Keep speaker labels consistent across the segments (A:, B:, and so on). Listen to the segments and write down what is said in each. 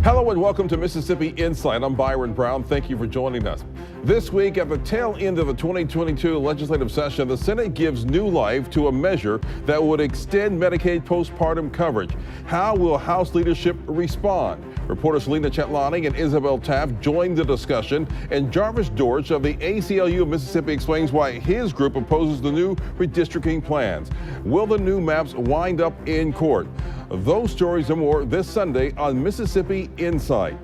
A: Hello and welcome to Mississippi Insight. I'm Byron Brown. Thank you for joining us. This week, at the tail end of the 2022 legislative session, the Senate gives new life to a measure that would extend Medicaid postpartum coverage. How will House leadership respond? Reporter Shalina Chatlani and Isabelle Taft joined the discussion, and Jarvis Dortch of the ACLU of Mississippi explains why his group opposes the new redistricting plans. Will the new maps wind up in court? Those stories and more this Sunday on Mississippi Insight.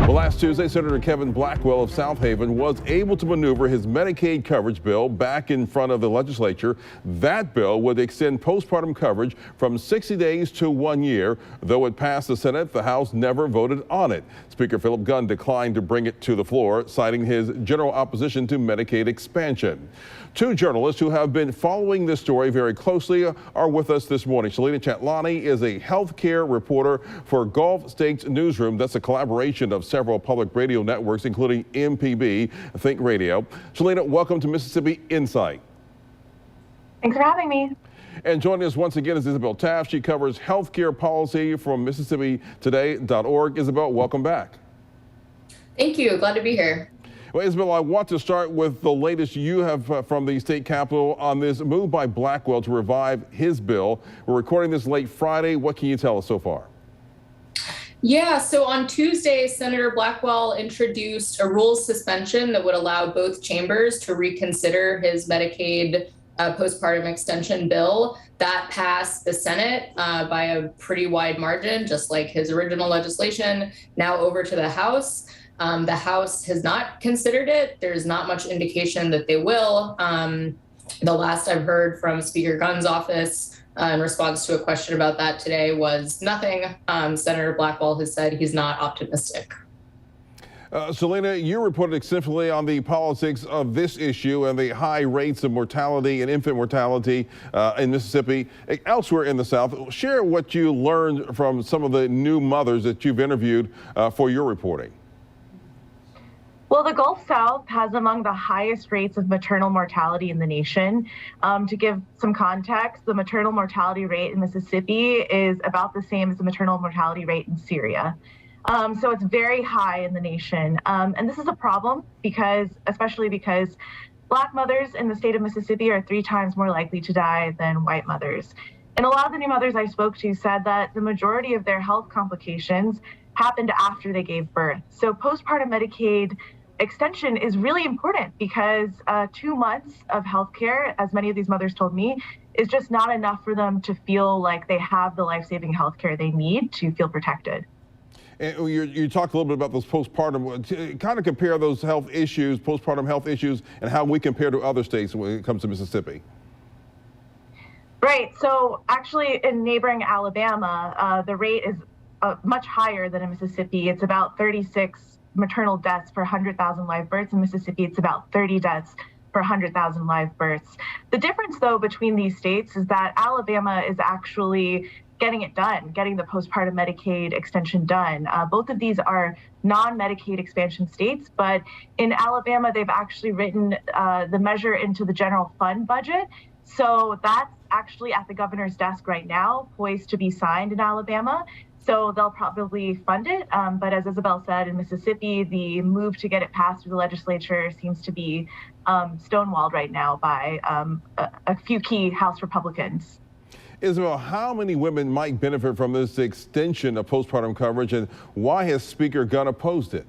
A: Well, last Tuesday, Senator Kevin Blackwell of South Haven was able to maneuver his Medicaid coverage bill back in front of the legislature. That bill would extend postpartum coverage from 60 days to 1 year. Though it passed the Senate, the House never voted on it. Speaker Philip Gunn declined to bring it to the floor, citing his general opposition to Medicaid expansion. Two journalists who have been following this story very closely are with us this morning. Shalina Chatlani is a healthcare reporter for Gulf States Newsroom. That's a collaboration of several public radio networks, including MPB, Think Radio. Shalina, welcome to Mississippi Insight.
B: Thanks for having me.
A: And joining us once again is Isabelle Taft. She covers healthcare policy from MississippiToday.org. Isabelle, welcome back.
C: Thank you. Glad to be here.
A: Well, Isabelle, I want to start with the latest you have from the state capitol on this move by Blackwell to revive his bill. We're recording this late Friday. What can you tell us so far?
C: Yeah, so on Tuesday, Senator Blackwell introduced a rules suspension that would allow both chambers to reconsider his Medicaid postpartum extension bill. That passed the Senate by a pretty wide margin, just like his original legislation, now over to the House. The House has not considered it. There's not much indication that they will. The last I've heard from Speaker Gunn's office in response to a question about that today was nothing. Senator Blackwell has said he's not optimistic.
A: Shalina, you reported extensively on the politics of this issue and the high rates of mortality and infant mortality in Mississippi, elsewhere in the South. Share what you learned from some of the new mothers that you've interviewed for your reporting.
B: Well, the Gulf South has among the highest rates of maternal mortality in the nation. To give some context, the maternal mortality rate in Mississippi is about the same as the maternal mortality rate in Syria. So it's very high in the nation. And this is a problem especially because Black mothers in the state of Mississippi are 3 times more likely to die than white mothers. And a lot of the new mothers I spoke to said that the majority of their health complications happened after they gave birth. So postpartum Medicaid extension is really important because 2 months of health care, as many of these mothers told me, is just not enough for them to feel like they have the life-saving health care they need to feel protected.
A: And you talked a little bit about those postpartum, kind of compare those health issues, postpartum health issues, and how we compare to other states when it comes to Mississippi.
B: Right, so actually in neighboring Alabama, the rate is much higher than in Mississippi. It's about 36 maternal deaths per 100,000 live births. In Mississippi, it's about 30 deaths per 100,000 live births. The difference, though, between these states is that Alabama is actually getting it done, getting the postpartum Medicaid extension done. Both of these are non-Medicaid expansion states, but in Alabama, they've actually written the measure into the general fund budget. So that's actually at the governor's desk right now, poised to be signed in Alabama. So they'll probably fund it. But as Isabelle said, in Mississippi, the move to get it passed through the legislature seems to be stonewalled right now by a few key House Republicans.
A: Isabelle, how many women might benefit from this extension of postpartum coverage, and why has Speaker Gunn opposed it?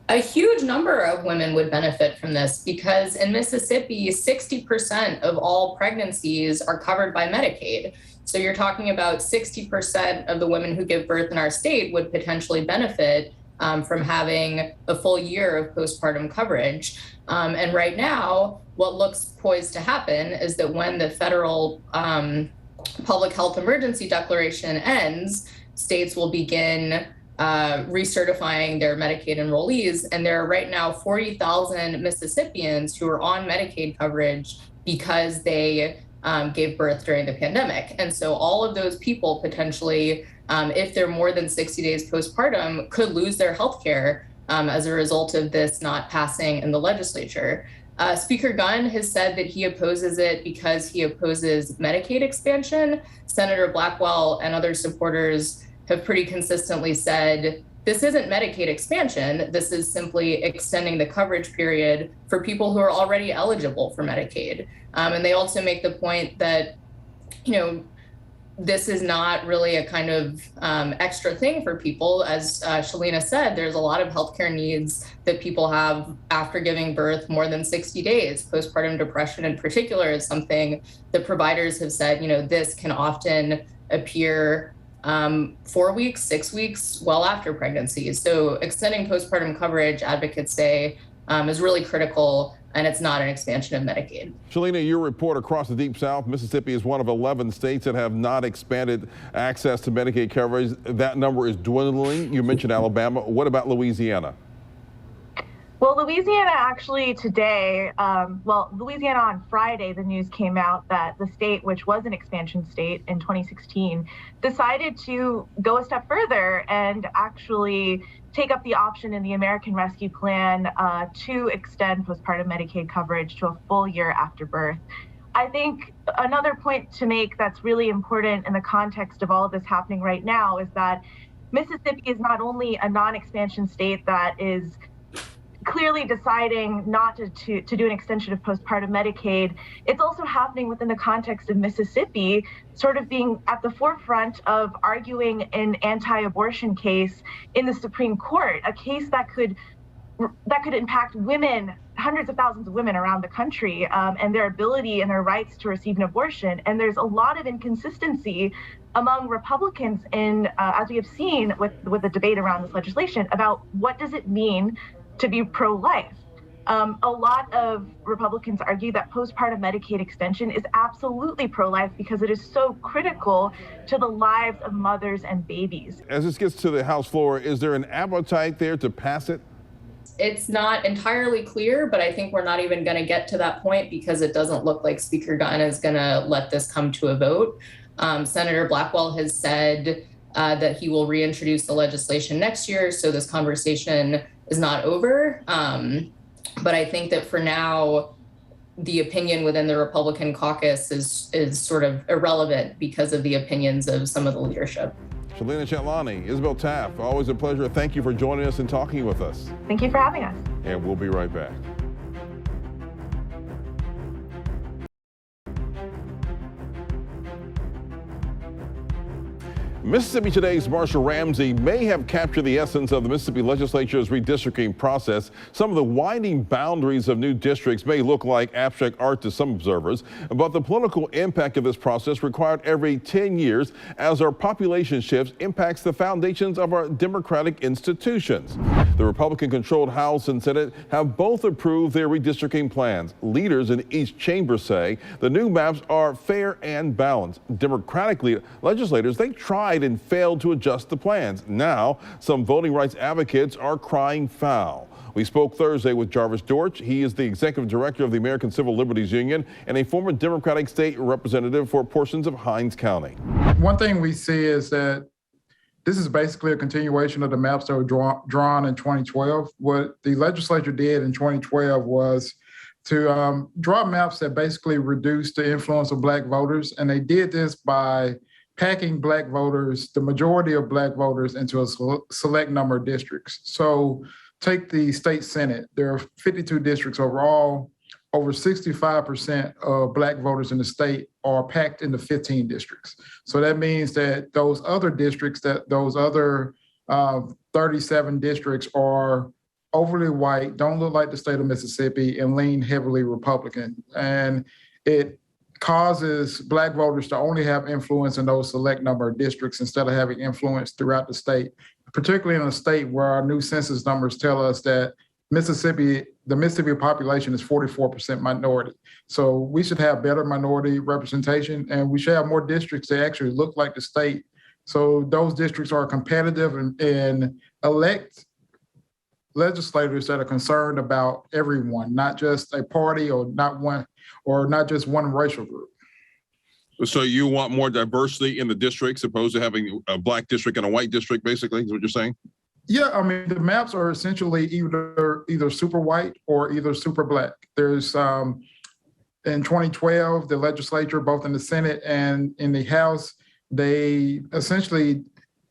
C: A huge number of women would benefit from this because in Mississippi, 60% of all pregnancies are covered by Medicaid. So you're talking about 60% of the women who give birth in our state would potentially benefit from having a full year of postpartum coverage. And right now, what looks poised to happen is that when the federal public health emergency declaration ends, states will begin recertifying their Medicaid enrollees. And there are right now 40,000 Mississippians who are on Medicaid coverage because they gave birth during the pandemic. And so all of those people potentially, if they're more than 60 days postpartum, could lose their health care as a result of this not passing in the legislature. Speaker Gunn has said that he opposes it because he opposes Medicaid expansion. Senator Blackwell and other supporters have pretty consistently said, this isn't Medicaid expansion. This is simply extending the coverage period for people who are already eligible for Medicaid. And they also make the point that, this is not really a kind of extra thing for people. As Shalina said, there's a lot of healthcare needs that people have after giving birth more than 60 days. Postpartum depression in particular is something that providers have said, this can often appear 4 weeks, 6 weeks, well after pregnancy. So extending postpartum coverage, advocates say, is really critical, and it's not an expansion of Medicaid.
A: Shalina, your report across the Deep South, Mississippi is one of 11 states that have not expanded access to Medicaid coverage. That number is dwindling. You mentioned Alabama. What about Louisiana?
B: Well, Louisiana actually today, Louisiana on Friday, the news came out that the state, which was an expansion state in 2016, decided to go a step further and actually take up the option in the American Rescue Plan to extend postpartum Medicaid coverage to a full year after birth. I think another point to make that's really important in the context of all of this happening right now is that Mississippi is not only a non-expansion state that is clearly deciding not to do an extension of postpartum Medicaid, it's also happening within the context of Mississippi sort of being at the forefront of arguing an anti-abortion case in the Supreme Court, a case that could impact women, hundreds of thousands of women around the country, and their ability and their rights to receive an abortion. And there's a lot of inconsistency among Republicans in, as we have seen with the debate around this legislation, about what does it mean to be pro-life. A lot of Republicans argue that postpartum Medicaid extension is absolutely pro-life because it is so critical to the lives of mothers and babies.
A: As this gets to the House floor, is there an appetite there to pass it?
C: It's not entirely clear, but I think we're not even going to get to that point because it doesn't look like Speaker Gunn is going to let this come to a vote. Senator Blackwell has said that he will reintroduce the legislation next year, so this conversation is not over. But I think that for now, the opinion within the Republican caucus is sort of irrelevant because of the opinions of some of the leadership.
A: Shalina Chatlani, Isabelle Taft, always a pleasure. Thank you for joining us and talking with us.
B: Thank you for having us.
A: And we'll be right back. Mississippi Today's Marsha Ramsey may have captured the essence of the Mississippi legislature's redistricting process. Some of the winding boundaries of new districts may look like abstract art to some observers, but the political impact of this process required every 10 years as our population shifts impacts the foundations of our democratic institutions. The Republican-controlled House and Senate have both approved their redistricting plans. Leaders in each chamber say the new maps are fair and balanced. Democratic legislators, they tried and failed to adjust the plans. Now, some voting rights advocates are crying foul. We spoke Thursday with Jarvis Dortch. He is the executive director of the American Civil Liberties Union and a former Democratic state representative for portions of Hinds County.
D: One thing we see is that this is basically a continuation of the maps that were drawn in 2012. What the legislature did in 2012 was to draw maps that basically reduced the influence of Black voters. And they did this by packing Black voters, the majority of Black voters, into a select number of districts. So take the state Senate. There are 52 districts overall. Over 65% of Black voters in the state are packed into 15 districts. So that means that those other districts, those other 37 districts are overly white, don't look like the state of Mississippi, and lean heavily Republican. And it causes Black voters to only have influence in those select number of districts instead of having influence throughout the state, particularly in a state where our new census numbers tell us that the Mississippi population is 44% minority. So we should have better minority representation, and we should have more districts that actually look like the state. So those districts are competitive and elect legislators that are concerned about everyone, not just a party or not just one racial group.
A: So you want more diversity in the districts opposed to having a Black district and a white district, basically, is what you're saying?
D: Yeah, I mean, the maps are essentially either super white or either super Black. There's in 2012, the legislature, both in the Senate and in the House, they essentially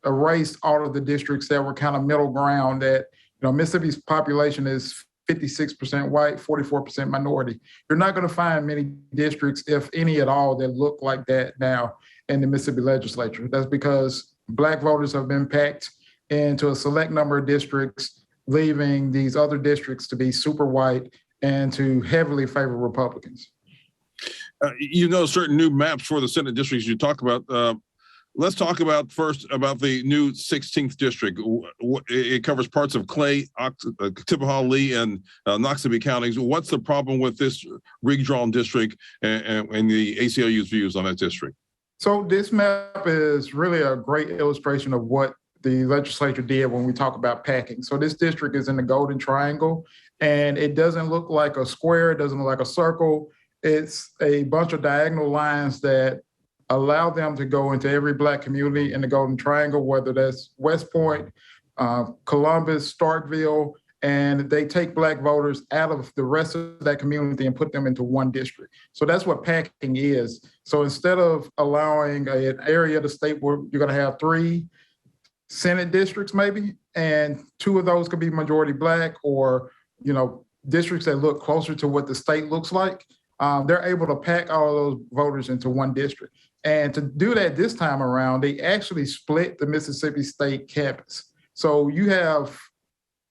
D: erased all of the districts that were kind of middle ground that, Mississippi's population is 56% white, 44% minority. You're not going to find many districts, if any at all, that look like that now in the Mississippi legislature. That's because Black voters have been packed into a select number of districts, leaving these other districts to be super white and to heavily favor Republicans.
A: Certain new maps for the Senate districts you talk about. Let's talk about first about the new 16th district. It covers parts of Clay, Tippecanoe, Lee, and Noxubee counties. What's the problem with this redrawn district and the ACLU's views on that district?
D: So this map is really a great illustration of what the legislature did when we talk about packing. So this district is in the Golden Triangle, and it doesn't look like a square. It doesn't look like a circle. It's a bunch of diagonal lines that allow them to go into every Black community in the Golden Triangle, whether that's West Point, Columbus, Starkville, and they take Black voters out of the rest of that community and put them into one district. So that's what packing is. So instead of allowing an area of the state where you're going to have 3 Senate districts maybe, and 2 of those could be majority Black or, districts that look closer to what the state looks like, they're able to pack all of those voters into one district. And to do that this time around, they actually split the Mississippi State campus. So you have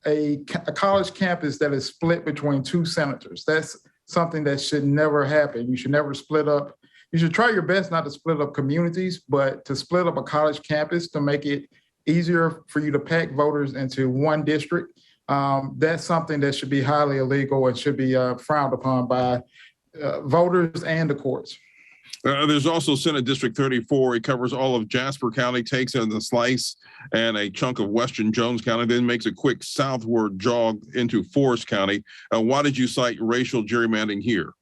D: a college campus that is split between 2 senators. That's something that should never happen. You should never split up. You should try your best not to split up communities, but to split up a college campus to make it easier for you to pack voters into one district, that's something that should be highly illegal and should be frowned upon by voters and the courts.
A: There's also Senate District 34. It covers all of Jasper County, takes in the slice and a chunk of Western Jones County, then makes a quick southward jog into Forest County. Why did you cite racial gerrymandering here?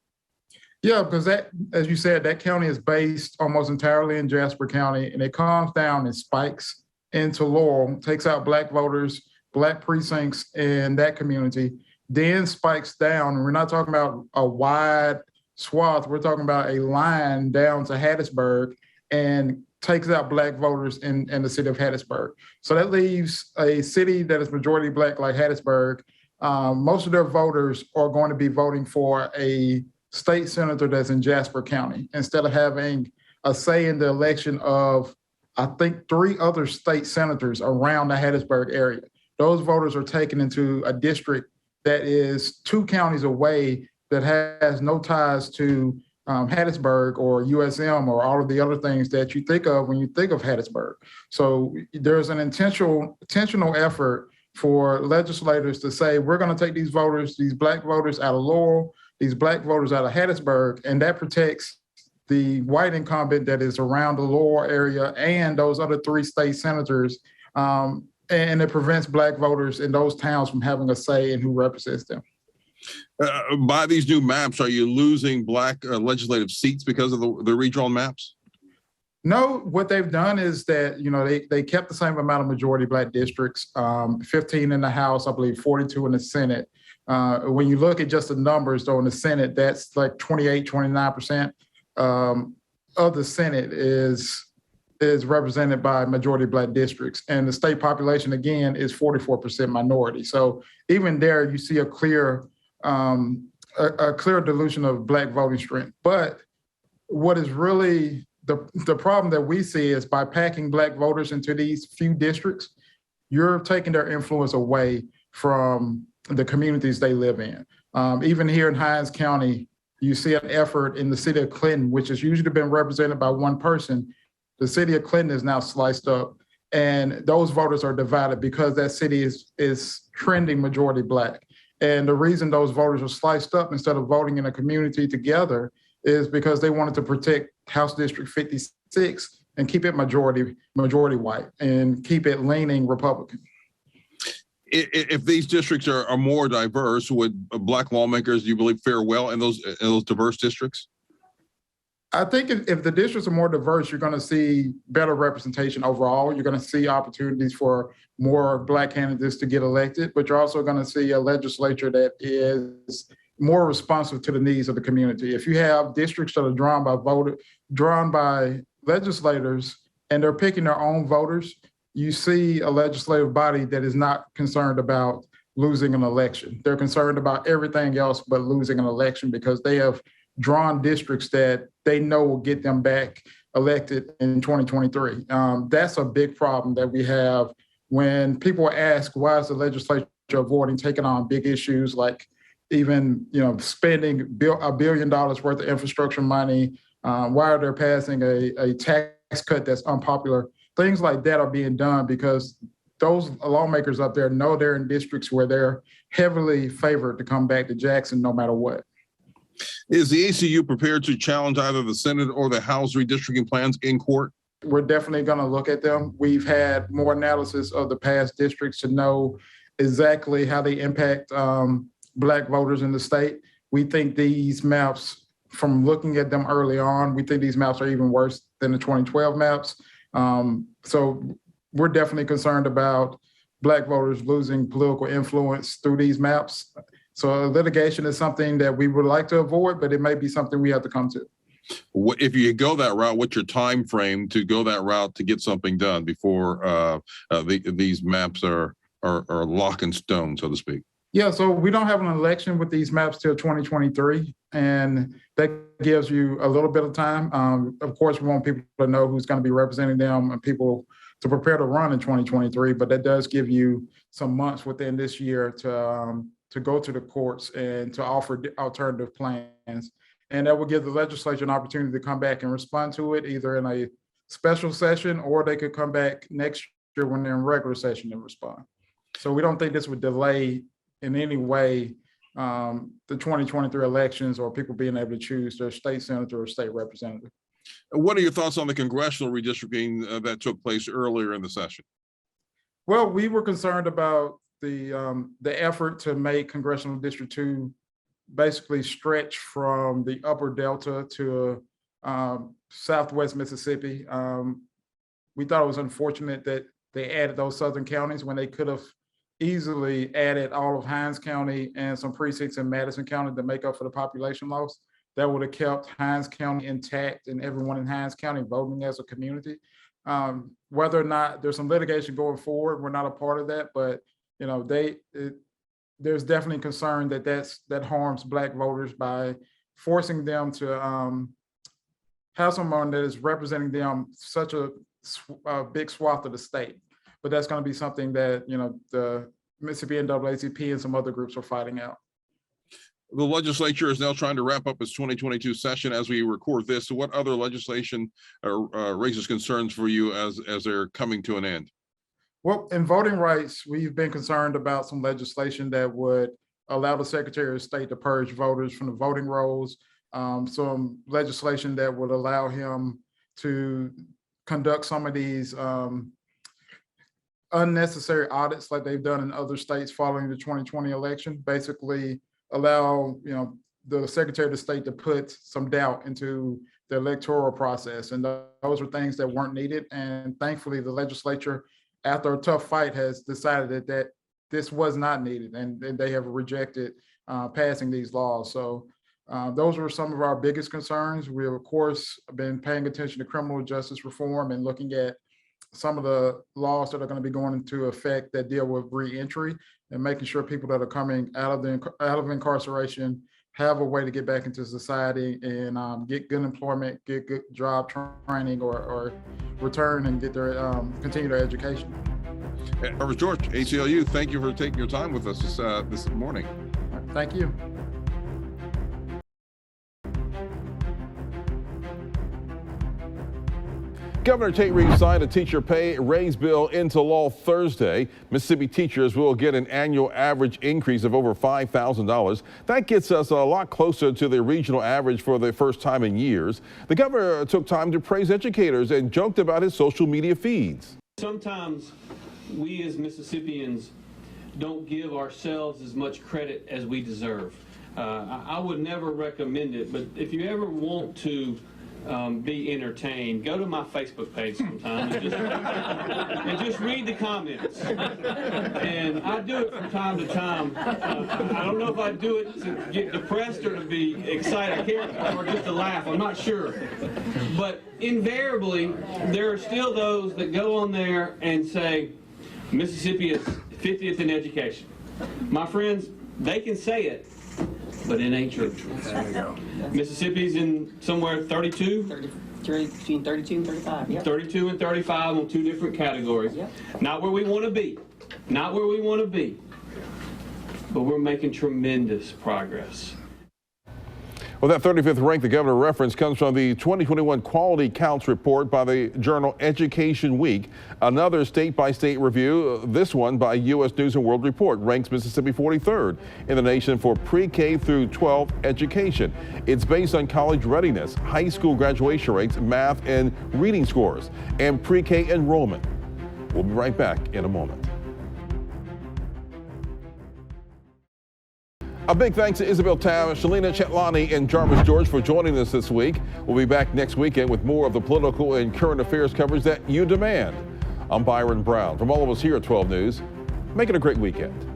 D: Yeah, because that, as you said, that county is based almost entirely in Jasper County, and it comes down and spikes into Laurel, takes out Black voters, Black precincts in that community, then spikes down. And we're not talking about a wide swath. We're talking about a line down to Hattiesburg and takes out Black voters in the city of Hattiesburg. So that leaves a city that is majority Black like Hattiesburg. Most of their voters are going to be voting for a state senator that's in Jasper County instead of having a say in the election of, I think, 3 other state senators around the Hattiesburg area. Those voters are taken into a district that is 2 counties away that has no ties to Hattiesburg or USM or all of the other things that you think of when you think of Hattiesburg. So there's an intentional effort for legislators to say, we're going to take these voters, these Black voters out of Laurel, these Black voters out of Hattiesburg, and that protects the white incumbent that is around the Laurel area and those other 3 state senators, and it prevents Black voters in those towns from having a say in who represents them.
A: By these new maps, are you losing Black legislative seats because of the redrawn maps?
D: No, what they've done is that, they kept the same amount of majority Black districts, 15 in the House, I believe 42 in the Senate. When you look at just the numbers, though, in the Senate, that's like 29% of the Senate is represented by majority Black districts. And the state population, again, is 44% minority. So even there, you see a clear dilution of Black voting strength. But what is really the problem that we see is by packing Black voters into these few districts, you're taking their influence away from the communities they live in. Even here in Hinds County, you see an effort in the city of Clinton, which has usually been represented by one person. The city of Clinton is now sliced up, and those voters are divided because that city is trending majority Black. And the reason those voters are sliced up instead of voting in a community together is because they wanted to protect House District 56 and keep it majority white and keep it leaning Republican.
A: If these districts are more diverse, would Black lawmakers, do you believe, fare well in those diverse districts?
D: I think if the districts are more diverse, you're going to see better representation overall. You're going to see opportunities for more Black candidates to get elected, but you're also going to see a legislature that is more responsive to the needs of the community. If you have districts that are drawn by legislators and they're picking their own voters, you see a legislative body that is not concerned about losing an election. They're concerned about everything else but losing an election because they have drawn districts that they know will get them back elected in 2023. That's a big problem that we have when people ask, why is the legislature avoiding taking on big issues like even spending $1 billion worth of infrastructure money? Why are they passing a tax cut that's unpopular? Things like that are being done because those lawmakers up there know they're in districts where they're heavily favored to come back to Jackson no matter what.
A: Is the ACLU prepared to challenge either the Senate or the House redistricting plans in court?
D: We're definitely going to look at them. We've had more analysis of the past districts to know exactly how they impact Black voters in the state. We think these maps, from looking at them early on, we think these maps are even worse than the 2012 maps. So we're definitely concerned about Black voters losing political influence through these maps. So litigation is something that we would like to avoid, but it may be something we have to come to.
A: If you go that route, what's your time frame to go that route to get something done before these maps are lock in stone, so to speak?
D: Yeah, so we don't have an election with these maps till 2023, and that gives you a little bit of time. Of course, we want people to know who's going to be representing them and people to prepare to run in 2023, but that does give you some months within this year to go to the courts and to offer alternative plans. And that will give the legislature an opportunity to come back and respond to it, either in a special session or they could come back next year when they're in regular session and respond. So we don't think this would delay in any way the 2023 elections or people being able to choose their state senator or state representative.
A: What are your thoughts on the congressional redistricting that took place earlier in the session?
D: Well, we were concerned about the effort to make Congressional District 2 basically stretch from the upper Delta to Southwest Mississippi. We thought it was unfortunate that they added those southern counties when they could have easily added all of Hinds County and some precincts in Madison County to make up for the population loss. That would have kept Hinds County intact and everyone in Hinds County voting as a community. Whether or not there's some litigation going forward, we're not a part of that, but there's definitely concern that harms Black voters by forcing them to have someone that is representing them such a big swath of the state. But that's going to be something that the Mississippi NAACP and some other groups are fighting out.
A: The legislature is now trying to wrap up its 2022 session as we record this. So what other legislation raises concerns for you as they're coming to an end?
D: Well, in voting rights, we've been concerned about some legislation that would allow the Secretary of State to purge voters from the voting rolls, some legislation that would allow him to conduct some of these unnecessary audits like they've done in other states following the 2020 election, basically allow the Secretary of State to put some doubt into the electoral process. And those are things that weren't needed. And thankfully, the legislature, after a tough fight, has decided that this was not needed, and they have rejected passing these laws. So those were some of our biggest concerns. We have, of course, been paying attention to criminal justice reform and looking at some of the laws that are going to be going into effect that deal with re-entry and making sure people that are coming out of incarceration have a way to get back into society and get good employment, get good job training, or return and get their continue their education.
A: Jarvis Dortch, ACLU, thank you for taking your time with us this morning.
D: Thank you.
A: Governor Tate Reeves signed a teacher pay raise bill into law Thursday. Mississippi teachers will get an annual average increase of over $5,000. That gets us a lot closer to the regional average for the first time in years. The governor took time to praise educators and joked about his social media feeds.
E: Sometimes we as Mississippians don't give ourselves as much credit as we deserve. I would never recommend it, but if you ever want to be entertained, go to my Facebook page sometime and just read the comments. And I do it from time to time. I don't know if I do it to get depressed or to be excited, or just to laugh. I'm not sure. But invariably, there are still those that go on there and say, Mississippi is 50th in education. My friends, they can say it, but it ain't true. Mississippi's in somewhere 32?
F: Between 32 and 35. Yep.
E: 32 and 35 on 2 different categories.
F: Yep.
E: Not where we want to be. Not where we want to be. But we're making tremendous progress.
A: Well, that 35th rank the governor referenced comes from the 2021 Quality Counts report by the journal Education Week. Another state-by-state review, this one by U.S. News and World Report, ranks Mississippi 43rd in the nation for pre-K through 12 education. It's based on college readiness, high school graduation rates, math and reading scores, and pre-K enrollment. We'll be right back in a moment. A big thanks to Isabelle, Shalina Chatlani, and Jarvis Dortch for joining us this week. We'll be back next weekend with more of the political and current affairs coverage that you demand. I'm Byron Brown. From all of us here at 12 News, make it a great weekend.